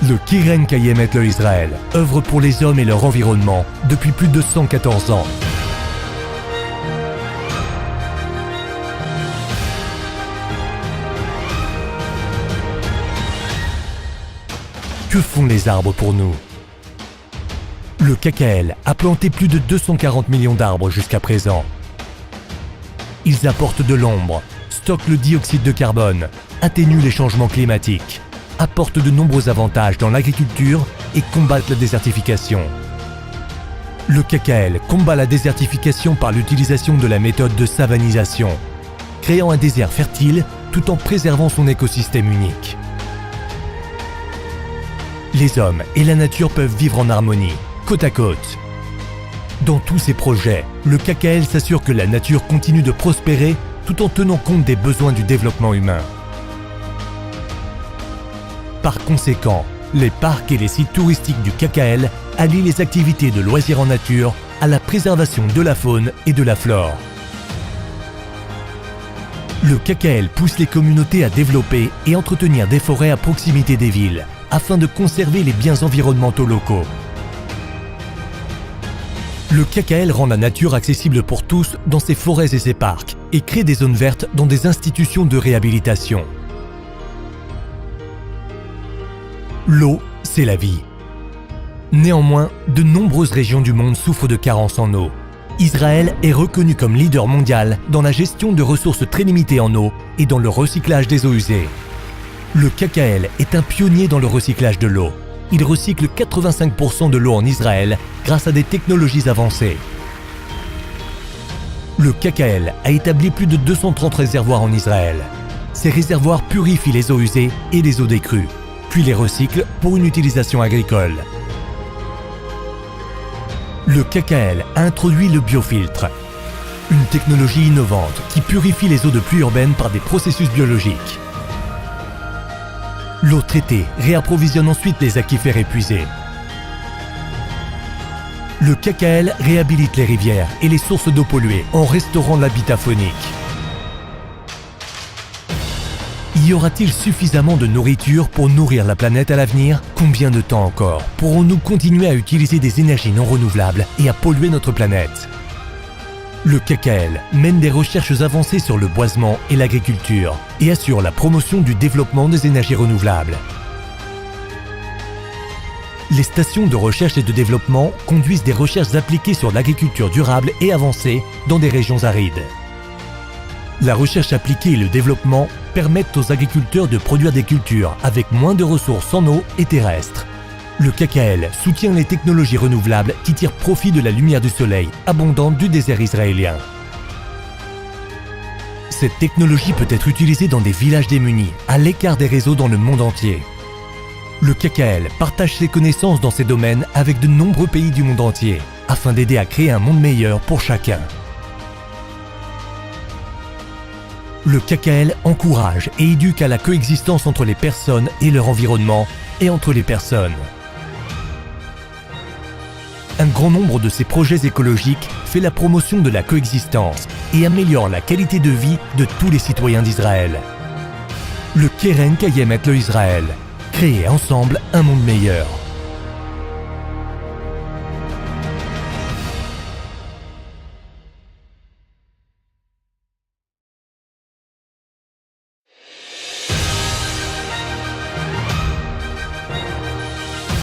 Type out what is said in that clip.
Le Keren Kayemet le Israël œuvre pour les hommes et leur environnement depuis plus de 114 ans. Que font les arbres pour nous? Le KKL a planté plus de 240 millions d'arbres jusqu'à présent. Ils apportent de l'ombre, stockent le dioxyde de carbone, atténuent les changements climatiques, apportent de nombreux avantages dans l'agriculture et combattent la désertification. Le KKL combat la désertification par l'utilisation de la méthode de savanisation, créant un désert fertile tout en préservant son écosystème unique. Les hommes et la nature peuvent vivre en harmonie, côte à côte. Dans tous ces projets, le KKL s'assure que la nature continue de prospérer tout en tenant compte des besoins du développement humain. Par conséquent, les parcs et les sites touristiques du KKL allient les activités de loisirs en nature à la préservation de la faune et de la flore. Le KKL pousse les communautés à développer et entretenir des forêts à proximité des villes afin de conserver les biens environnementaux locaux. Le KKL rend la nature accessible pour tous dans ses forêts et ses parcs et crée des zones vertes dans des institutions de réhabilitation. L'eau, c'est la vie. Néanmoins, de nombreuses régions du monde souffrent de carences en eau. Israël est reconnu comme leader mondial dans la gestion de ressources très limitées en eau et dans le recyclage des eaux usées. Le KKL est un pionnier dans le recyclage de l'eau. Il recycle 85% de l'eau en Israël grâce à des technologies avancées. Le KKL a établi plus de 230 réservoirs en Israël. Ces réservoirs purifient les eaux usées et les eaux des crues, puis les recyclent pour une utilisation agricole. Le KKL a introduit le biofiltre, une technologie innovante qui purifie les eaux de pluie urbaine par des processus biologiques. L'eau traitée réapprovisionne ensuite les aquifères épuisés. Le KKL réhabilite les rivières et les sources d'eau polluées en restaurant l'habitat faunique. Y aura-t-il suffisamment de nourriture pour nourrir la planète à l'avenir? Combien de temps encore pourrons-nous continuer à utiliser des énergies non renouvelables et à polluer notre planète? Le KKL mène des recherches avancées sur le boisement et l'agriculture et assure la promotion du développement des énergies renouvelables. Les stations de recherche et de développement conduisent des recherches appliquées sur l'agriculture durable et avancée dans des régions arides. La recherche appliquée et le développement permettent aux agriculteurs de produire des cultures avec moins de ressources en eau et terrestres. Le KKL soutient les technologies renouvelables qui tirent profit de la lumière du soleil abondante du désert israélien. Cette technologie peut être utilisée dans des villages démunis, à l'écart des réseaux dans le monde entier. Le KKL partage ses connaissances dans ces domaines avec de nombreux pays du monde entier, afin d'aider à créer un monde meilleur pour chacun. Le KKL encourage et éduque à la coexistence entre les personnes et leur environnement et entre les personnes. Un grand nombre de ces projets écologiques fait la promotion de la coexistence et améliore la qualité de vie de tous les citoyens d'Israël. Le Keren Kayemet le Israël, créer ensemble un monde meilleur.